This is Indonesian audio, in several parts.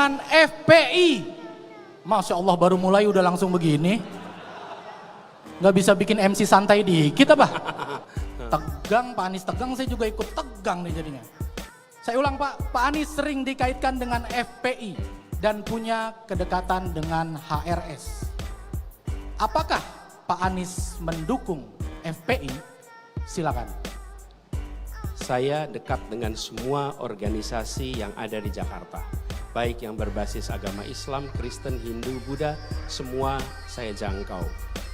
dengan FPI. Masya Allah baru mulai udah langsung begini. Gak bisa bikin MC santai dikit apa? Tegang, Pak Anies tegang, saya juga ikut tegang nih jadinya. Saya ulang Pak, Pak Anies sering dikaitkan dengan FPI dan punya kedekatan dengan HRS. Apakah Pak Anies mendukung FPI? Silakan. Saya dekat dengan semua organisasi yang ada di Jakarta. Baik yang berbasis agama Islam, Kristen, Hindu, Buddha, semua saya jangkau.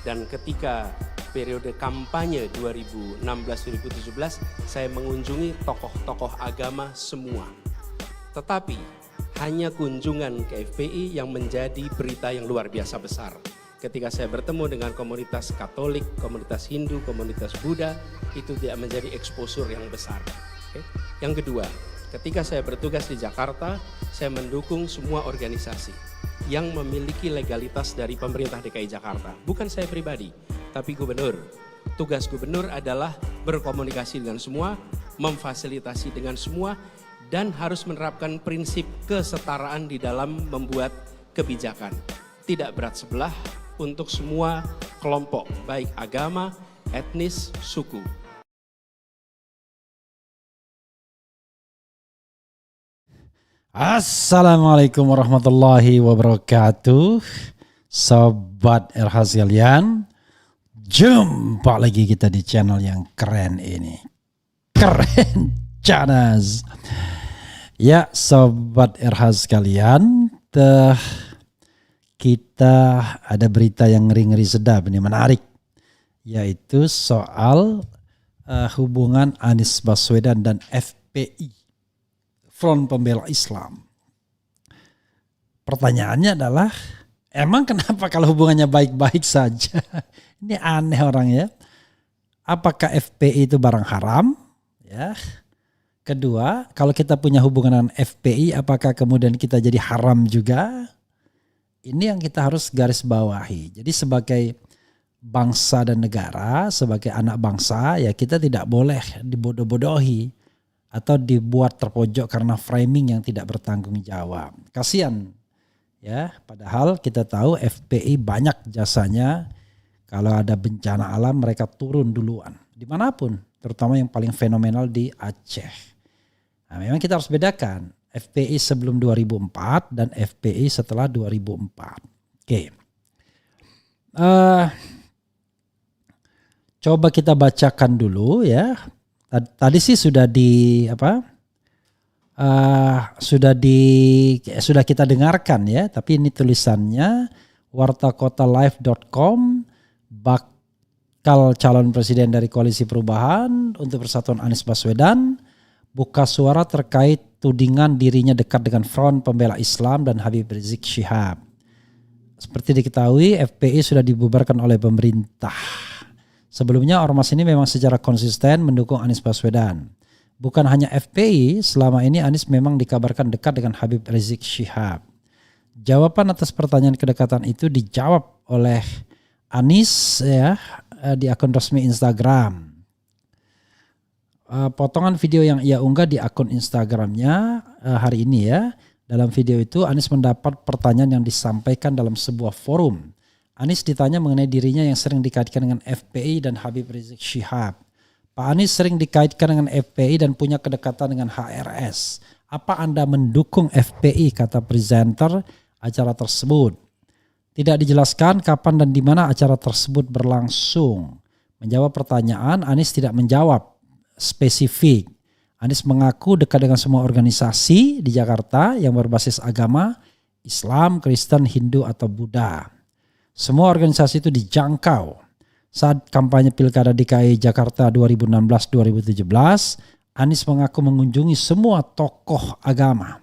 Dan ketika periode kampanye 2016-2017, saya mengunjungi tokoh-tokoh agama semua. Tetapi hanya kunjungan ke FPI yang menjadi berita yang luar biasa besar. Ketika saya bertemu dengan komunitas Katolik, komunitas Hindu, komunitas Buddha, itu tidak menjadi exposure yang besar. Oke. Yang kedua, ketika saya bertugas di Jakarta, saya mendukung semua organisasi yang memiliki legalitas dari pemerintah DKI Jakarta. Bukan saya pribadi, tapi gubernur. Tugas gubernur adalah berkomunikasi dengan semua, memfasilitasi dengan semua, dan harus menerapkan prinsip kesetaraan di dalam membuat kebijakan. Tidak berat sebelah untuk semua kelompok, baik agama, etnis, suku. Assalamualaikum warahmatullahi wabarakatuh. Sobat RH sekalian, jumpa lagi kita di channel yang keren ini. Keren cadas. Ya Sobat RH sekalian, kita ada berita yang ngeri-ngeri sedap, ini menarik. Yaitu soal hubungan Anies Baswedan dan FPI, Front Pembela Islam. Pertanyaannya adalah, emang kenapa kalau hubungannya baik-baik saja? Ini aneh orang ya. Apakah FPI itu barang haram? Ya. Kedua, kalau kita punya hubungan dengan FPI, apakah kemudian kita jadi haram juga? Ini yang kita harus garis bawahi. Jadi sebagai bangsa dan negara, sebagai anak bangsa, ya kita tidak boleh dibodoh-bodohi atau dibuat terpojok karena framing yang tidak bertanggung jawab. Kasian ya, padahal kita tahu FPI banyak jasanya. Kalau ada bencana alam mereka turun duluan dimanapun, terutama yang paling fenomenal di Aceh. Nah, memang kita harus bedakan FPI sebelum 2004 dan FPI setelah 2004. Oke. Coba kita bacakan dulu ya. Tadi sih sudah sudah kita dengarkan ya, tapi ini tulisannya wartakotalive.com, bakal calon presiden dari Koalisi Perubahan untuk Persatuan Anies Baswedan buka suara terkait tudingan dirinya dekat dengan Front Pembela Islam dan Habib Rizik Syihab. Seperti diketahui, FPI sudah dibubarkan oleh pemerintah. Sebelumnya ormas ini memang secara konsisten mendukung Anies Baswedan. Bukan hanya FPI, selama ini Anies memang dikabarkan dekat dengan Habib Rizik Syihab. Jawaban atas pertanyaan kedekatan itu dijawab oleh Anies ya di akun resmi Instagram. Potongan video yang ia unggah di akun Instagramnya hari ini ya. Dalam video itu Anies mendapat pertanyaan yang disampaikan dalam sebuah forum. Anies ditanya mengenai dirinya yang sering dikaitkan dengan FPI dan Habib Rizik Syihab. Pak Anies sering dikaitkan dengan FPI dan punya kedekatan dengan HRS. Apa Anda mendukung FPI, kata presenter acara tersebut. Tidak dijelaskan kapan dan di mana acara tersebut berlangsung. Menjawab pertanyaan, Anies tidak menjawab spesifik. Anies mengaku dekat dengan semua organisasi di Jakarta yang berbasis agama Islam, Kristen, Hindu atau Buddha. Semua organisasi itu dijangkau. Saat kampanye Pilkada DKI Jakarta 2016-2017, Anies mengaku mengunjungi semua tokoh agama.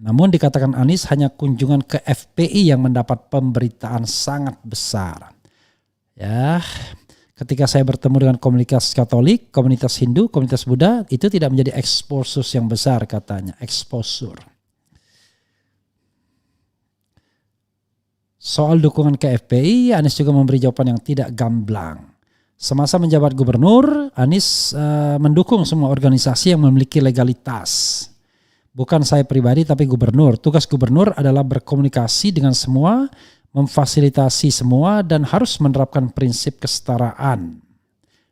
Namun dikatakan Anies hanya kunjungan ke FPI yang mendapat pemberitaan sangat besar. Ya, ketika saya bertemu dengan komunitas Katolik, komunitas Hindu, komunitas Buddha, itu tidak menjadi exposure yang besar katanya, exposure. Soal dukungan ke FPI, Anies juga memberi jawaban yang tidak gamblang. Semasa menjabat gubernur, Anies mendukung semua organisasi yang memiliki legalitas. Bukan saya pribadi tapi gubernur. Tugas gubernur adalah berkomunikasi dengan semua, memfasilitasi semua dan harus menerapkan prinsip kesetaraan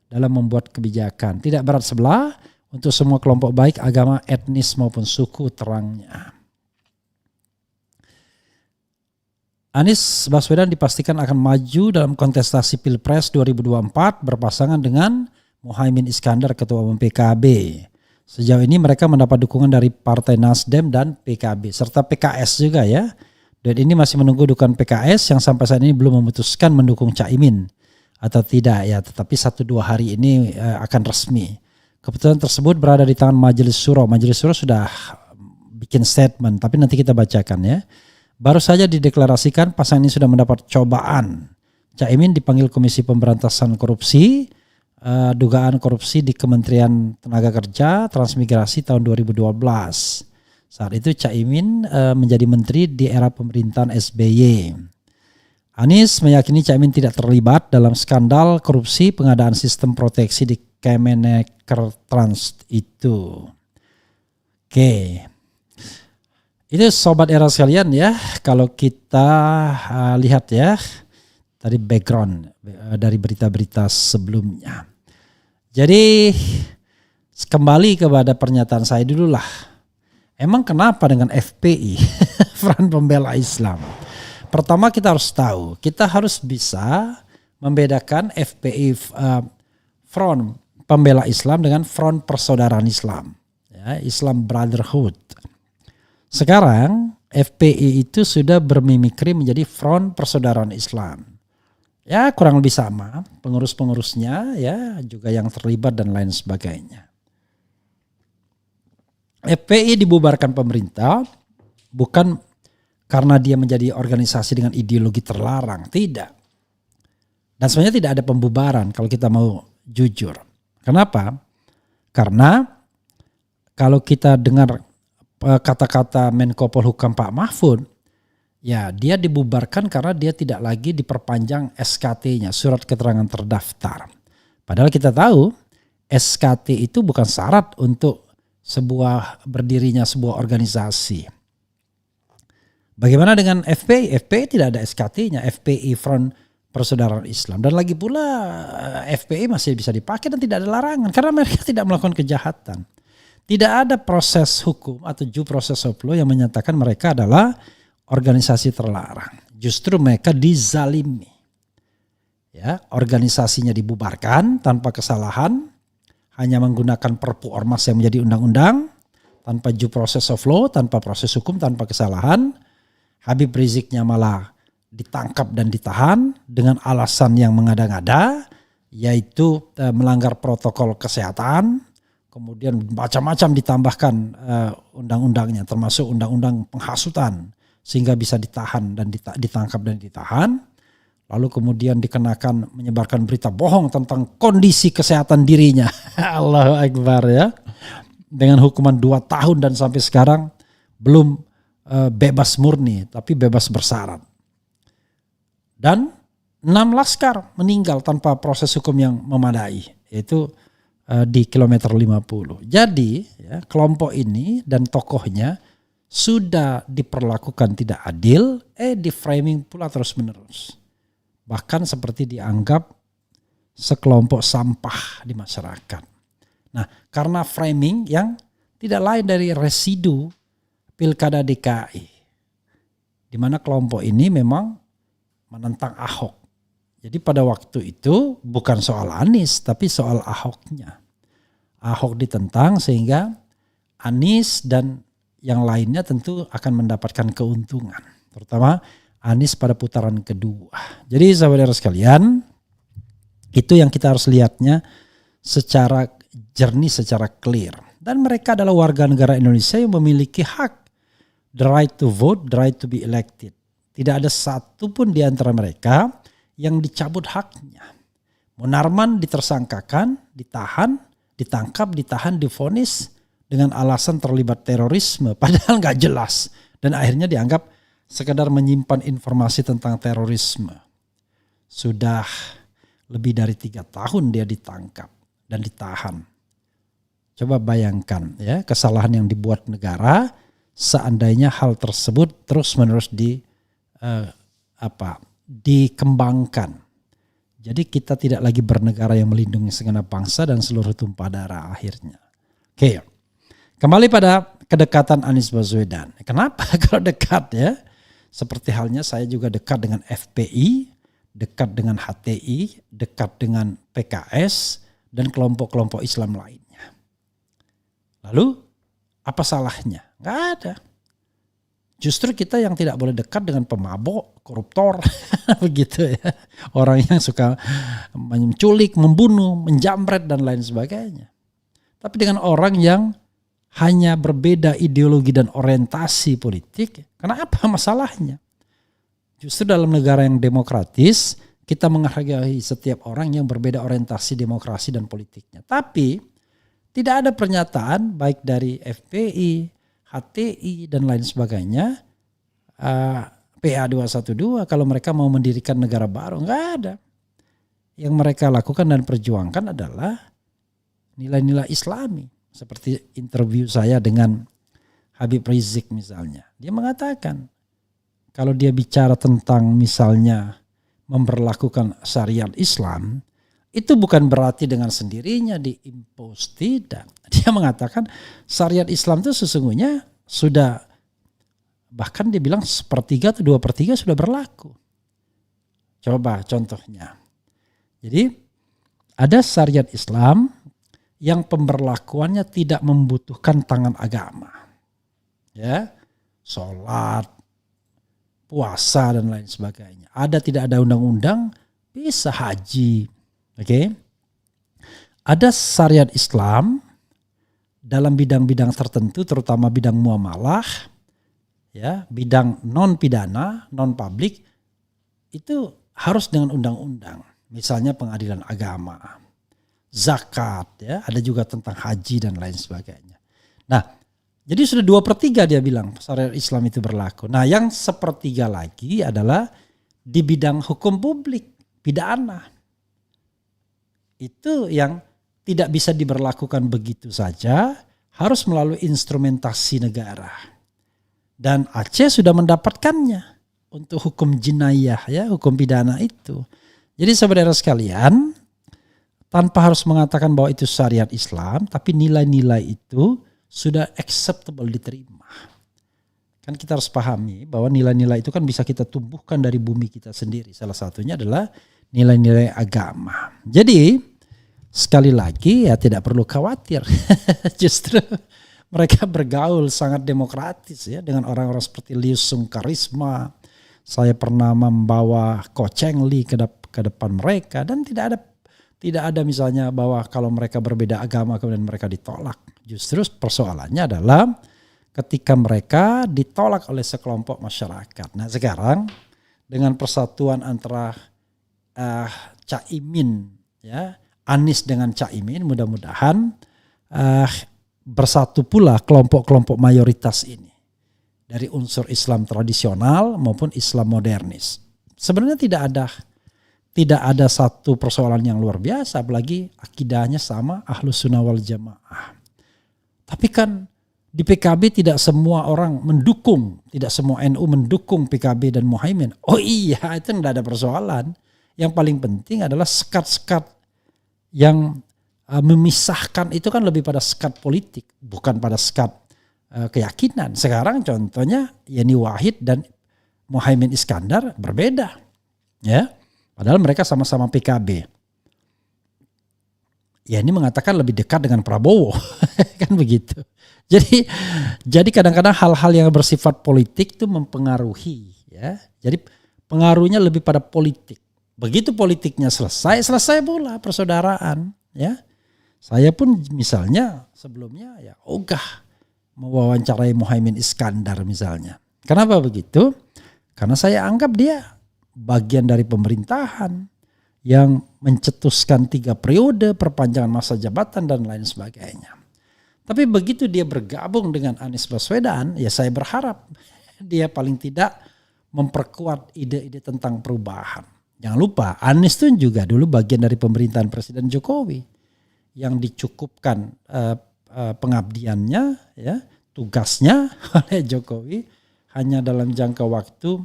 dalam membuat kebijakan. Tidak berat sebelah untuk semua kelompok baik agama, etnis maupun suku, terangnya. Anies Baswedan dipastikan akan maju dalam kontestasi Pilpres 2024 berpasangan dengan Muhaimin Iskandar, Ketua Umum PKB. Sejauh ini mereka mendapat dukungan dari Partai Nasdem dan PKB serta PKS juga ya. Dan ini masih menunggu dukungan PKS yang sampai saat ini belum memutuskan mendukung Caimin atau tidak ya. Tetapi 1-2 hari ini akan resmi. Keputusan tersebut berada di tangan Majelis Syuro. Majelis Syuro sudah bikin statement tapi nanti kita bacakan ya. Baru saja dideklarasikan pasangan ini sudah mendapat cobaan. Caimin dipanggil Komisi Pemberantasan Korupsi, dugaan korupsi di Kementerian Tenaga Kerja, Transmigrasi tahun 2012. Saat itu Caimin menjadi menteri di era pemerintahan SBY. Anies meyakini Caimin tidak terlibat dalam skandal korupsi pengadaan sistem proteksi di Kemenekertrans itu. Oke. Itu sobat era sekalian ya, kalau kita lihat ya tadi background dari berita-berita sebelumnya. Jadi kembali kepada pernyataan saya dulu lah. Emang kenapa dengan FPI, Front Pembela Islam? Pertama kita harus tahu, kita harus bisa membedakan FPI Front Pembela Islam dengan Front Persaudaraan Islam, ya, Islam Brotherhood. Sekarang FPI itu sudah bermimikri menjadi Front Persaudaraan Islam. Ya kurang lebih sama, pengurus-pengurusnya ya juga yang terlibat dan lain sebagainya. FPI dibubarkan pemerintah bukan karena dia menjadi organisasi dengan ideologi terlarang, tidak. Dan sebenarnya tidak ada pembubaran kalau kita mau jujur. Kenapa? Karena kalau kita dengar kata-kata Menko Polhukam Pak Mahfud, ya dia dibubarkan karena dia tidak lagi diperpanjang SKT-nya, surat keterangan terdaftar. Padahal kita tahu SKT itu bukan syarat untuk berdirinya sebuah organisasi. Bagaimana dengan FPI? FPI tidak ada SKT-nya, FPI Front Persaudaraan Islam. Dan lagi pula FPI masih bisa dipakai dan tidak ada larangan karena mereka tidak melakukan kejahatan. Tidak ada proses hukum atau due process of law yang menyatakan mereka adalah organisasi terlarang. Justru mereka dizalimi. Ya, organisasinya dibubarkan tanpa kesalahan, hanya menggunakan Perpu Ormas yang menjadi undang-undang, tanpa due process of law, tanpa proses hukum, tanpa kesalahan. Habib Riziknya malah ditangkap dan ditahan dengan alasan yang mengada-ngada, yaitu melanggar protokol kesehatan. Kemudian macam-macam ditambahkan undang-undangnya, termasuk undang-undang penghasutan, sehingga bisa ditahan dan ditangkap dan ditahan. Lalu kemudian dikenakan menyebarkan berita bohong tentang kondisi kesehatan dirinya. Allahu Akbar ya. Dengan hukuman 2 tahun dan sampai sekarang belum bebas murni, tapi bebas bersyarat. Dan 6 laskar meninggal tanpa proses hukum yang memadai, yaitu di kilometer 50. Jadi ya, kelompok ini dan tokohnya sudah diperlakukan tidak adil, di framing pula terus menerus. Bahkan seperti dianggap sekelompok sampah di masyarakat. Nah, karena framing yang tidak lain dari residu Pilkada DKI, di mana kelompok ini memang menentang Ahok. Jadi pada waktu itu bukan soal Anies, tapi soal Ahoknya. Ahok ditentang sehingga Anies dan yang lainnya tentu akan mendapatkan keuntungan. Terutama Anies pada putaran kedua. Jadi saudara sekalian, itu yang kita harus lihatnya secara jernih, secara clear. Dan mereka adalah warga negara Indonesia yang memiliki hak, the right to vote, the right to be elected. Tidak ada satu pun di antara mereka yang dicabut haknya. Munarman ditersangkakan, ditangkap, ditahan, divonis dengan alasan terlibat terorisme. Padahal gak jelas. Dan akhirnya dianggap sekedar menyimpan informasi tentang terorisme. Sudah lebih dari 3 tahun dia ditangkap dan ditahan. Coba bayangkan ya, kesalahan yang dibuat negara seandainya hal tersebut terus-menerus dikembangkan. Jadi kita tidak lagi bernegara yang melindungi segenap bangsa dan seluruh tumpah darah akhirnya. Oke. Kembali pada kedekatan Anies Baswedan. Kenapa kalau dekat ya? Seperti halnya saya juga dekat dengan FPI, dekat dengan HTI, dekat dengan PKS, dan kelompok-kelompok Islam lainnya. Lalu apa salahnya? Nggak ada. Justru kita yang tidak boleh dekat dengan pemabok, koruptor, begitu ya. Orang yang suka menculik, membunuh, menjamret dan lain sebagainya. Tapi dengan orang yang hanya berbeda ideologi dan orientasi politik, kenapa masalahnya? Justru dalam negara yang demokratis, kita menghargai setiap orang yang berbeda orientasi demokrasi dan politiknya. Tapi tidak ada pernyataan baik dari FPI, HTI dan lain sebagainya, PA 212 kalau mereka mau mendirikan negara baru, nggak ada. Yang mereka lakukan dan perjuangkan adalah nilai-nilai Islami. Seperti interview saya dengan Habib Rizik misalnya. Dia mengatakan kalau dia bicara tentang misalnya memberlakukan syariat Islam, itu bukan berarti dengan sendirinya diimpos, tidak. Dia mengatakan syariat Islam itu sesungguhnya sudah, bahkan dia bilang 1/3 atau 2/3 sudah berlaku. Coba contohnya. Jadi ada syariat Islam yang pemberlakuannya tidak membutuhkan tangan agama. Ya, sholat, puasa dan lain sebagainya. Tidak ada undang-undang, bisa haji. Oke. Ada syariat Islam dalam bidang-bidang tertentu, terutama bidang muamalah, ya, bidang non pidana, non publik, itu harus dengan undang-undang. Misalnya pengadilan agama, zakat, ya, ada juga tentang haji dan lain sebagainya. Nah, jadi sudah 2/3 dia bilang syariat Islam itu berlaku. Nah, yang 1/3 lagi adalah di bidang hukum publik, pidana. Itu yang tidak bisa diberlakukan begitu saja, harus melalui instrumentasi negara. Dan Aceh sudah mendapatkannya untuk hukum jinayah, ya, hukum pidana itu. Jadi saudara sekalian, tanpa harus mengatakan bahwa itu syariat Islam, tapi nilai-nilai itu sudah acceptable, diterima. Kan kita harus pahami bahwa nilai-nilai itu kan bisa kita tumbuhkan dari bumi kita sendiri. Salah satunya adalah nilai-nilai agama. Jadi sekali lagi ya tidak perlu khawatir. Justru mereka bergaul sangat demokratis ya dengan orang-orang seperti Liu Sung Karisma. Saya pernah membawa Ko Cheng Li ke depan mereka dan tidak ada misalnya bahwa kalau mereka berbeda agama kemudian mereka ditolak. Justru persoalannya adalah ketika mereka ditolak oleh sekelompok masyarakat. Nah sekarang dengan persatuan antara Caimin, ya, Anies dengan Caimin, mudah-mudahan bersatu pula kelompok-kelompok mayoritas ini dari unsur Islam tradisional maupun Islam modernis. Sebenarnya tidak ada satu persoalan yang luar biasa, apalagi akidahnya sama, Ahlus Sunnah wal Jamaah. Tapi kan di PKB tidak semua orang mendukung, tidak semua NU mendukung PKB dan Muhaimin. Oh iya, itu tidak ada persoalan. Yang paling penting adalah sekat-sekat yang memisahkan itu kan lebih pada sekat politik, bukan pada sekat keyakinan. Sekarang contohnya Yeni Wahid dan Muhaimin Iskandar berbeda, ya. Padahal mereka sama-sama PKB. Ya ini mengatakan lebih dekat dengan Prabowo, kan begitu. Jadi kadang-kadang hal-hal yang bersifat politik itu mempengaruhi, ya. Jadi pengaruhnya lebih pada politik. Begitu politiknya selesai pula persaudaraan, ya. Saya pun misalnya sebelumnya ya ogah mewawancarai Muhaimin Iskandar misalnya. Kenapa begitu? Karena saya anggap dia bagian dari pemerintahan yang mencetuskan 3 periode, perpanjangan masa jabatan dan lain sebagainya. Tapi begitu dia bergabung dengan Anies Baswedan, ya saya berharap dia paling tidak memperkuat ide-ide tentang perubahan. Jangan lupa Anies itu juga dulu bagian dari pemerintahan Presiden Jokowi yang dicukupkan pengabdiannya, ya, tugasnya oleh Jokowi hanya dalam jangka waktu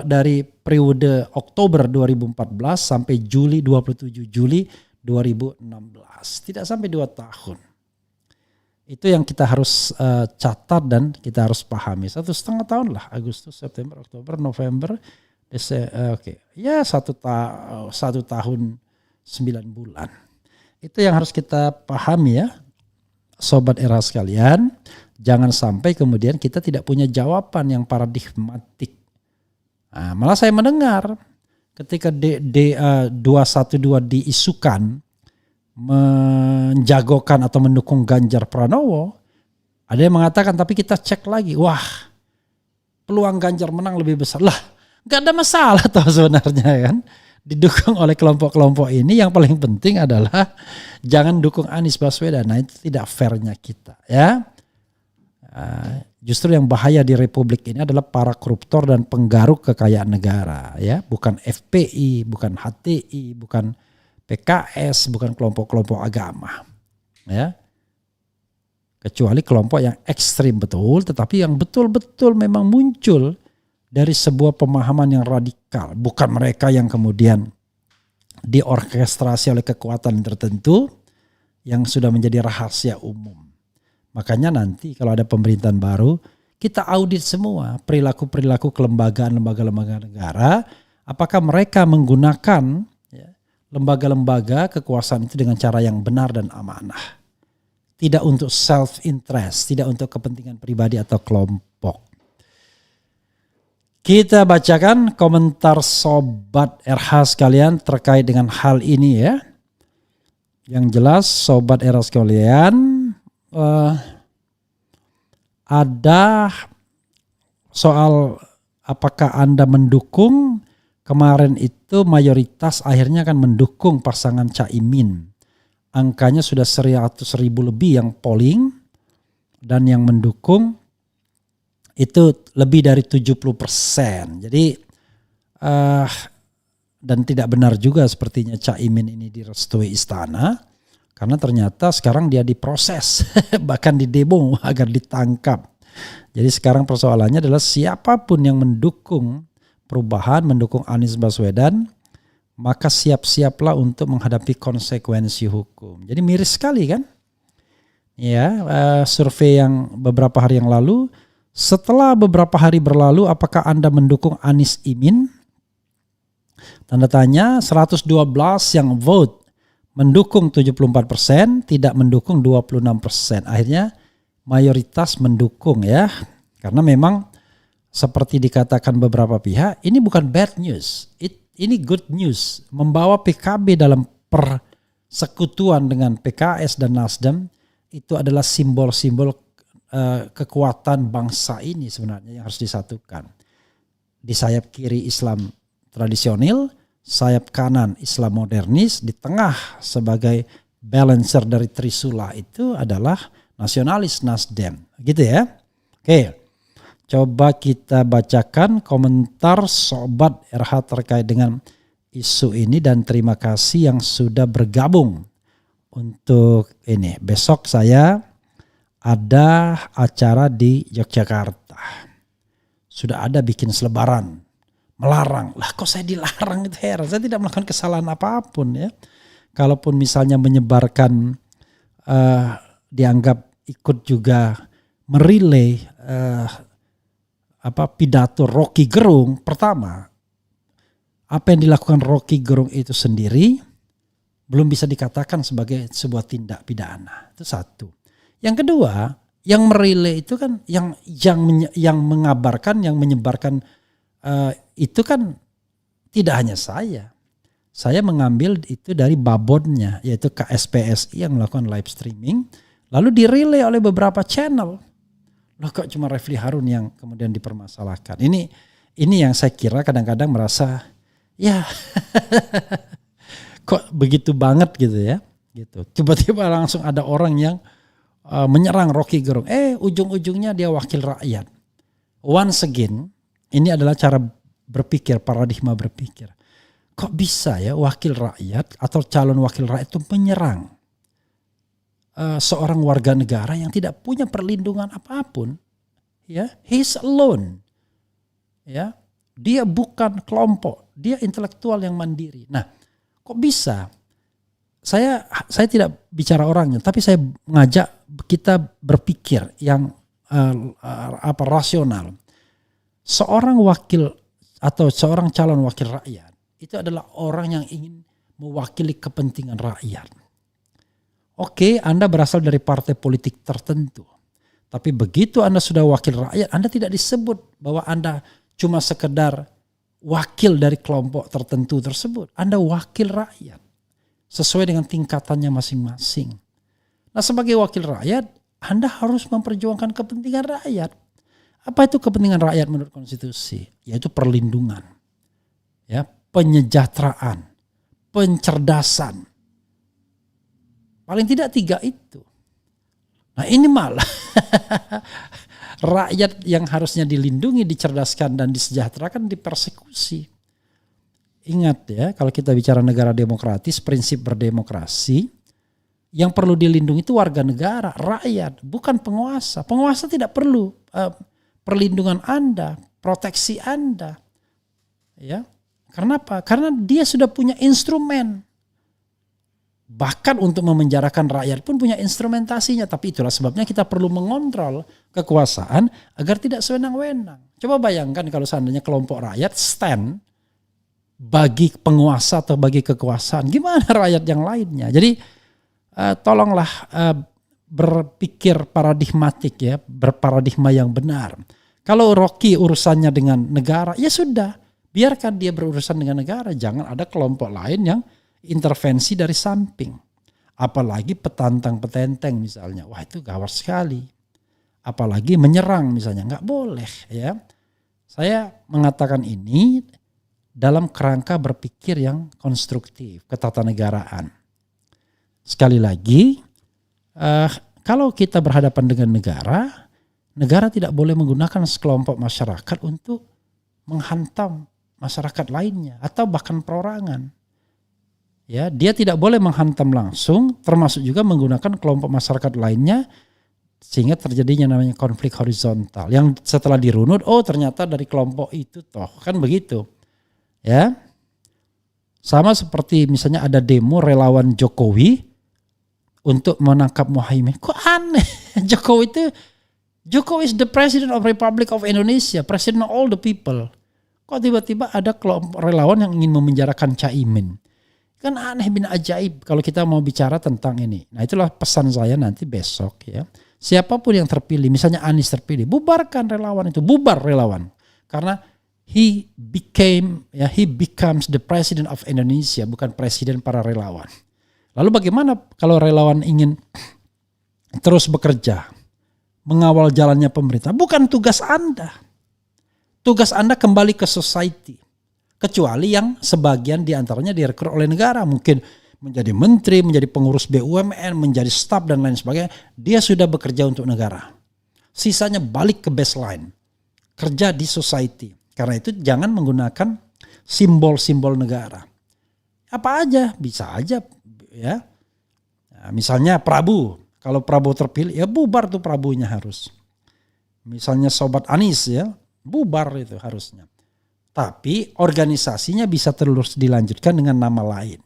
dari periode Oktober 2014 sampai 27 Juli 2016. Tidak sampai 2 tahun. Itu yang kita harus catat dan kita harus pahami. 1,5 tahun lah, Agustus, September, Oktober, November, Desember. Ya 1 tahun 9 bulan. Itu yang harus kita pahami ya, Sobat Era sekalian. Jangan sampai kemudian kita tidak punya jawaban yang paradigmatik. Nah, malah saya mendengar ketika 212 diisukan menjagokan atau mendukung Ganjar Pranowo, ada yang mengatakan tapi kita cek lagi, wah peluang Ganjar menang lebih besar. Lah gak ada masalah toh sebenarnya kan, didukung oleh kelompok-kelompok ini. Yang paling penting adalah jangan dukung Anies Baswedan. Nah itu tidak fairnya kita ya. Justru yang bahaya di Republik ini adalah para koruptor dan penggaruk kekayaan negara ya, bukan FPI, bukan HTI, bukan PKS, bukan kelompok-kelompok agama ya, kecuali kelompok yang ekstrim betul, tetapi yang betul-betul memang muncul dari sebuah pemahaman yang radikal, bukan mereka yang kemudian diorkestrasi oleh kekuatan tertentu yang sudah menjadi rahasia umum. Makanya nanti kalau ada pemerintahan baru, kita audit semua perilaku-perilaku kelembagaan lembaga-lembaga negara, apakah mereka menggunakan lembaga-lembaga kekuasaan itu dengan cara yang benar dan amanah. Tidak untuk self-interest, tidak untuk kepentingan pribadi atau kelompok. Kita bacakan komentar Sobat RH sekalian terkait dengan hal ini ya. Yang jelas Sobat RH sekalian, ada soal apakah Anda mendukung. Kemarin itu mayoritas akhirnya kan mendukung pasangan Caimin. Angkanya sudah 100.000 lebih yang polling. Dan yang mendukung itu lebih dari 70%. Jadi dan tidak benar juga sepertinya Caimin ini direstui istana. Karena ternyata sekarang dia diproses. Bahkan didemo agar ditangkap. Jadi sekarang persoalannya adalah siapapun yang mendukung perubahan, mendukung Anies Baswedan, maka siap-siaplah untuk menghadapi konsekuensi hukum. Jadi miris sekali kan? Ya, survei yang beberapa hari yang lalu, setelah beberapa hari berlalu, apakah Anda mendukung Anies Imin? Tanda tanya, 112 yang vote mendukung 74%, tidak mendukung 26%. Akhirnya mayoritas mendukung ya, karena memang seperti dikatakan beberapa pihak, ini bukan bad news, ini good news. Membawa PKB dalam persekutuan dengan PKS dan Nasdem itu adalah simbol-simbol kekuatan bangsa ini sebenarnya yang harus disatukan. Di sayap kiri Islam tradisional, sayap kanan Islam modernis, di tengah sebagai balancer dari Trisula itu adalah nasionalis Nasdem, gitu ya. Oke. Coba kita bacakan komentar Sobat RH terkait dengan isu ini dan terima kasih yang sudah bergabung untuk ini. Besok saya ada acara di Yogyakarta. Sudah ada bikin selebaran, melarang. Lah kok saya dilarang, itu heran. Saya tidak melakukan kesalahan apapun ya. Kalaupun misalnya menyebarkan dianggap ikut juga merilai pidato Rocky Gerung. Pertama, apa yang dilakukan Rocky Gerung itu sendiri belum bisa dikatakan sebagai sebuah tindak pidana. Itu satu. Yang kedua, yang merilai itu kan yang mengabarkan, yang menyebarkan itu kan tidak hanya saya. Saya mengambil itu dari babonnya, yaitu KSPSI yang melakukan live streaming, lalu dirilai oleh beberapa channel. Loh kok cuma Refli Harun yang kemudian dipermasalahkan. Ini yang saya kira kadang-kadang merasa ya kok begitu banget gitu ya. Gitu. Tiba-tiba langsung ada orang yang menyerang Rocky Gerung. Ujung-ujungnya dia wakil rakyat. Once again, ini adalah cara berpikir, paradigma berpikir. Kok bisa ya wakil rakyat atau calon wakil rakyat itu menyerang seorang warga negara yang tidak punya perlindungan apapun. Ya, he's alone. Ya, dia bukan kelompok, dia intelektual yang mandiri. Nah, kok bisa? Saya tidak bicara orangnya, tapi saya mengajak kita berpikir yang rasional. Seorang wakil atau seorang calon wakil rakyat itu adalah orang yang ingin mewakili kepentingan rakyat. Oke, Anda berasal dari partai politik tertentu, tapi begitu Anda sudah wakil rakyat, Anda tidak disebut bahwa Anda cuma sekedar wakil dari kelompok tertentu tersebut. Anda wakil rakyat sesuai dengan tingkatannya masing-masing. Nah, sebagai wakil rakyat, Anda harus memperjuangkan kepentingan rakyat. Apa itu kepentingan rakyat menurut konstitusi? Yaitu perlindungan, ya, penyejahteraan, pencerdasan. Paling tidak 3 itu. Nah, ini malah rakyat yang harusnya dilindungi, dicerdaskan, dan disejahterakan dipersekusi. Ingat ya, kalau kita bicara negara demokratis, prinsip berdemokrasi, yang perlu dilindungi itu warga negara, rakyat, bukan penguasa. Penguasa tidak perlu perlindungan Anda, proteksi Anda. Ya. Karena apa? Karena dia sudah punya instrumen. Bahkan untuk memenjarakan rakyat pun punya instrumentasinya. Tapi itulah sebabnya kita perlu mengontrol kekuasaan agar tidak sewenang-wenang. Coba bayangkan kalau seandainya kelompok rakyat stand bagi penguasa atau bagi kekuasaan. Gimana rakyat yang lainnya? Jadi tolonglah berpikir paradigmatik ya, berparadigma yang benar. Kalau Rocky urusannya dengan negara, ya sudah. Biarkan dia berurusan dengan negara. Jangan ada kelompok lain yang intervensi dari samping. Apalagi petantang-petenteng misalnya. Wah, itu gawat sekali. Apalagi menyerang misalnya. Nggak boleh ya. Saya mengatakan ini dalam kerangka berpikir yang konstruktif, ketatanegaraan. Sekali lagi, kalau kita berhadapan dengan negara tidak boleh menggunakan sekelompok masyarakat untuk menghantam masyarakat lainnya atau bahkan perorangan. Ya, dia tidak boleh menghantam langsung, termasuk juga menggunakan kelompok masyarakat lainnya sehingga terjadinya namanya konflik horizontal. Yang setelah dirunut, oh ternyata dari kelompok itu toh, kan begitu. Ya, sama seperti misalnya ada demo relawan Jokowi untuk menangkap Muhaimin. Kok aneh? Jokowi is the president of Republic of Indonesia, president of all the people. Kok tiba-tiba ada kelompok relawan yang ingin memenjarakan Caimin? Kan aneh bin ajaib kalau kita mau bicara tentang ini. Nah, itulah pesan saya nanti besok ya. Siapapun yang terpilih, misalnya Anies terpilih, bubarkan relawan itu, bubar relawan. Karena he becomes the president of Indonesia, bukan presiden para relawan. Lalu bagaimana kalau relawan ingin terus bekerja, mengawal jalannya pemerintah? Bukan tugas Anda. Tugas Anda kembali ke society. Kecuali yang sebagian diantaranya direkrut oleh negara. Mungkin menjadi menteri, menjadi pengurus BUMN, menjadi staf dan lain sebagainya. Dia sudah bekerja untuk negara. Sisanya balik ke baseline. Kerja di society. Karena itu jangan menggunakan simbol-simbol negara. Apa aja, bisa aja ya. Nah, misalnya Prabu. Kalau Prabowo terpilih ya bubar tuh Prabunya harus. Misalnya Sobat Anies ya, bubar itu harusnya. Tapi organisasinya bisa terus dilanjutkan dengan nama lain.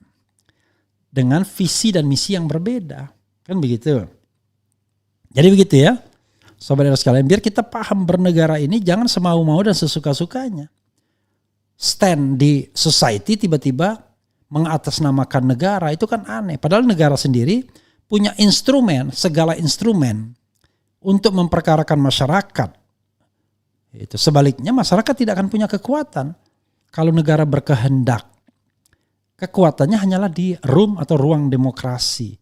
Dengan visi dan misi yang berbeda. Kan begitu. Jadi begitu ya. Sobat-sobat sekalian, biar kita paham bernegara ini jangan semau-mau dan sesuka-sukanya. Stand di society tiba-tiba mengatasnamakan negara, itu kan aneh. Padahal negara sendiri punya instrumen, segala instrumen untuk memperkarakan masyarakat. Itu sebaliknya masyarakat tidak akan punya kekuatan kalau negara berkehendak. Kekuatannya hanyalah di room atau ruang demokrasi.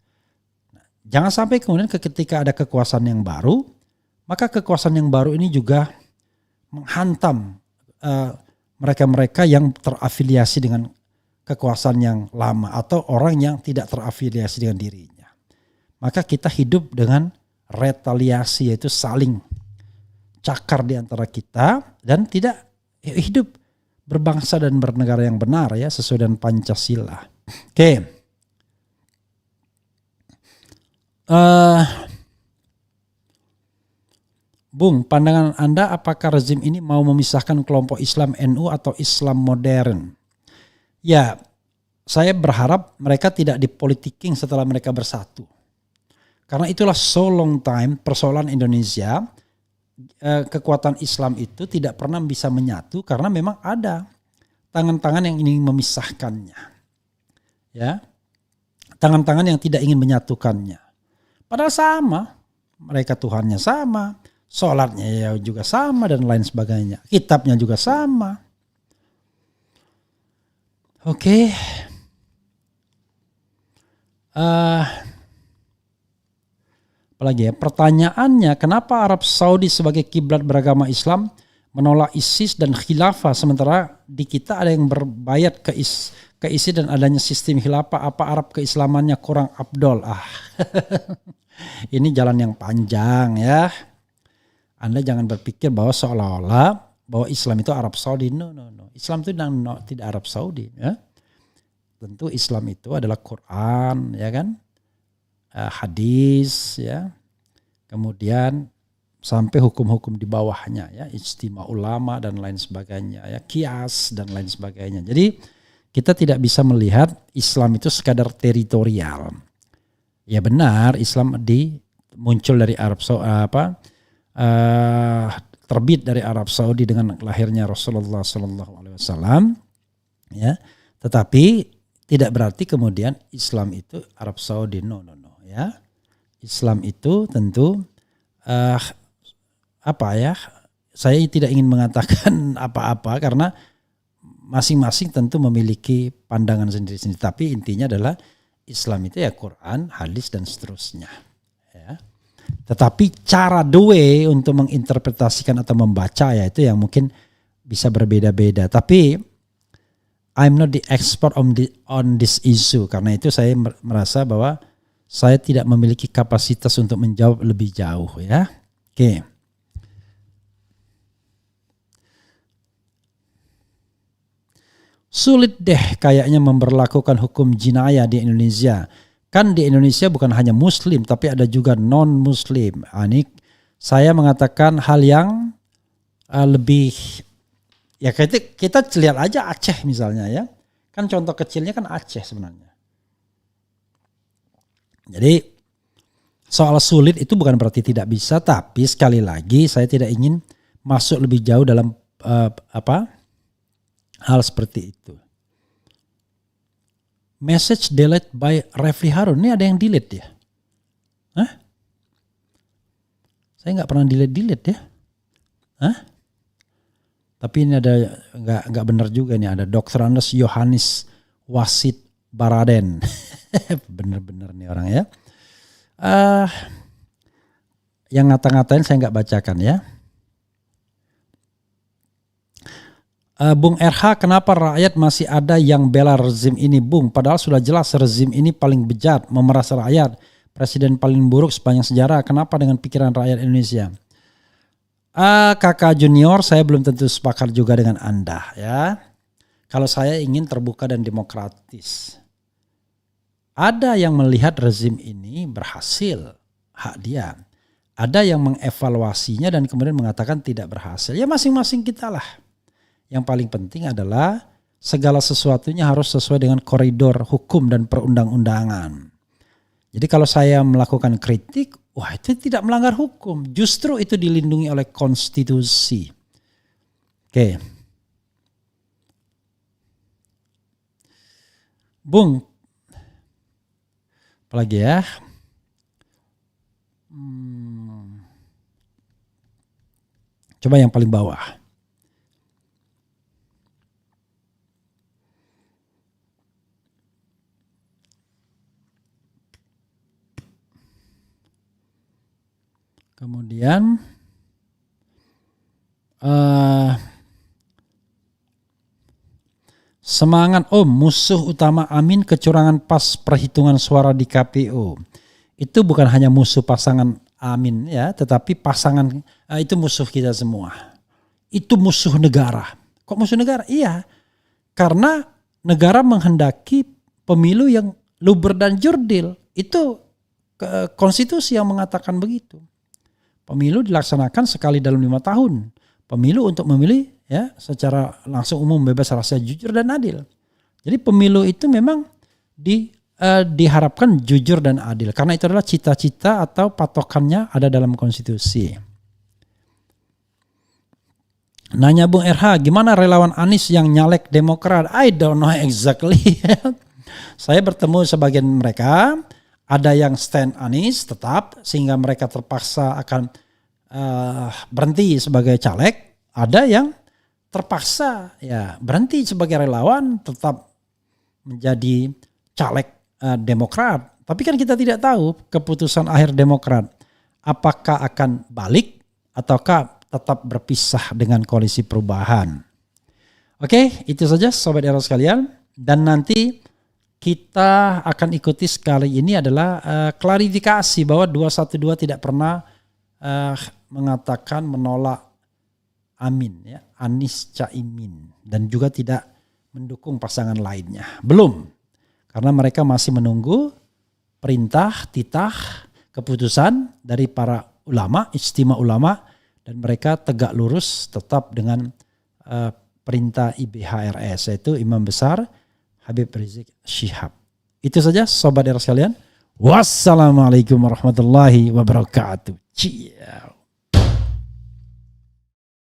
Jangan sampai kemudian ketika ada kekuasaan yang baru, maka kekuasaan yang baru ini juga menghantam mereka-mereka yang terafiliasi dengan kekuasaan yang lama atau orang yang tidak terafiliasi dengan dirinya. Maka kita hidup dengan retaliasi, yaitu saling cakar di antara kita dan tidak hidup berbangsa dan bernegara yang benar ya sesuai dengan Pancasila. Oke. Bung, pandangan Anda apakah rezim ini mau memisahkan kelompok Islam NU atau Islam modern? Ya, saya berharap mereka tidak dipolitiking setelah mereka bersatu. Karena itulah so long time persoalan Indonesia, kekuatan Islam itu tidak pernah bisa menyatu karena memang ada tangan-tangan yang ingin memisahkannya. Ya. Tangan-tangan yang tidak ingin menyatukannya. Padahal sama, mereka Tuhannya sama, sholatnya ya juga sama dan lain sebagainya. Kitabnya juga sama. Oke. Apalagi ya, pertanyaannya kenapa Arab Saudi sebagai kiblat beragama Islam menolak ISIS dan khilafah sementara di kita ada yang berbayat ke ISIS dan adanya sistem khilafah, apa Arab keislamannya kurang afdol? Ini jalan yang panjang ya. Anda jangan berpikir bahwa seolah-olah bahwa Islam itu Arab Saudi. No. Islam itu tidak Arab Saudi. Ya. Tentu Islam itu adalah Quran, ya kan, hadis, ya, kemudian sampai hukum-hukum di bawahnya, ya, ijtima ulama dan lain sebagainya, ya, kias dan lain sebagainya. Jadi kita tidak bisa melihat Islam itu sekadar teritorial. Ya benar, Islam muncul dari Arab Saudi, terbit dari Arab Saudi dengan lahirnya Rasulullah SAW, ya. Tetapi tidak berarti kemudian Islam itu Arab Saudi, no, ya. Islam itu tentu saya tidak ingin mengatakan apa-apa karena masing-masing tentu memiliki pandangan sendiri-sendiri. Tapi intinya adalah Islam itu ya Quran, hadis dan seterusnya. Ya. Tetapi cara the way untuk menginterpretasikan atau membaca ya itu yang mungkin bisa berbeda-beda. Tapi I'm not the expert on this issue. Karena itu saya merasa bahwa saya tidak memiliki kapasitas untuk menjawab lebih jauh ya. Oke. Sulit deh kayaknya memberlakukan hukum jinayah di Indonesia. Kan di Indonesia bukan hanya muslim tapi ada juga non-muslim. Ini saya mengatakan hal yang lebih, ya kita lihat aja Aceh misalnya ya. Kan contoh kecilnya kan Aceh sebenarnya. Jadi soal sulit itu bukan berarti tidak bisa, tapi sekali lagi saya tidak ingin masuk lebih jauh dalam hal seperti itu. Message delete by Refli Harun. Ini ada yang delete ya? Hah? Saya nggak pernah delete ya? Hah? Tapi ini ada nggak benar juga nih, ada Dr. Andes Yohanes Wasid Baraden. Bener-bener nih orang ya. Yang ngata-ngatain saya nggak bacakan ya. Bung RH, kenapa rakyat masih ada yang bela rezim ini, Bung? Padahal sudah jelas rezim ini paling bejat, memeras rakyat, presiden paling buruk sepanjang sejarah. Kenapa dengan pikiran rakyat Indonesia? Kakak junior, saya belum tentu sepakat juga dengan Anda ya. Kalau saya ingin terbuka dan demokratis. Ada yang melihat rezim ini berhasil, hak dia. Ada yang mengevaluasinya dan kemudian mengatakan tidak berhasil. Ya masing-masing kita lah. Yang paling penting adalah segala sesuatunya harus sesuai dengan koridor hukum dan perundang-undangan. Jadi kalau saya melakukan kritik, wah itu tidak melanggar hukum. Justru itu dilindungi oleh konstitusi. Oke. Bung, apalagi ya? Coba yang paling bawah. Kemudian semangat musuh utama Amin kecurangan pas perhitungan suara di KPU. Itu bukan hanya musuh pasangan Amin ya, tetapi pasangan itu musuh kita semua. Itu musuh negara. Kok musuh negara? Iya. Karena negara menghendaki pemilu yang luber dan jurdil. Itu konstitusi yang mengatakan begitu. Pemilu dilaksanakan sekali dalam 5 tahun. Pemilu untuk memilih ya secara langsung umum, bebas, rahasia, jujur dan adil. Jadi pemilu itu memang diharapkan jujur dan adil karena itu adalah cita-cita atau patokannya ada dalam konstitusi. Nanya Bung RH, gimana relawan Anies yang nyalek Demokrat? I don't know exactly. Saya bertemu sebagian mereka, ada yang stand Anies tetap sehingga mereka terpaksa akan berhenti sebagai caleg, ada yang terpaksa ya berhenti sebagai relawan tetap menjadi caleg Demokrat. Tapi kan kita tidak tahu keputusan akhir Demokrat apakah akan balik ataukah tetap berpisah dengan koalisi perubahan. Oke, itu saja Sobat Era sekalian. Dan nanti kita akan ikuti sekali ini adalah klarifikasi bahwa 212 tidak pernah mengatakan menolak Amin, ya, Anies Caimin. Dan juga tidak mendukung pasangan lainnya. Belum. Karena mereka masih menunggu perintah, titah, keputusan dari para ulama, ijtima ulama. Dan mereka tegak lurus tetap dengan perintah IBHRS, yaitu Imam Besar Habib Rizik Syihab. Itu saja Sobat Era sekalian. Wassalamualaikum warahmatullahi wabarakatuh. Ciao.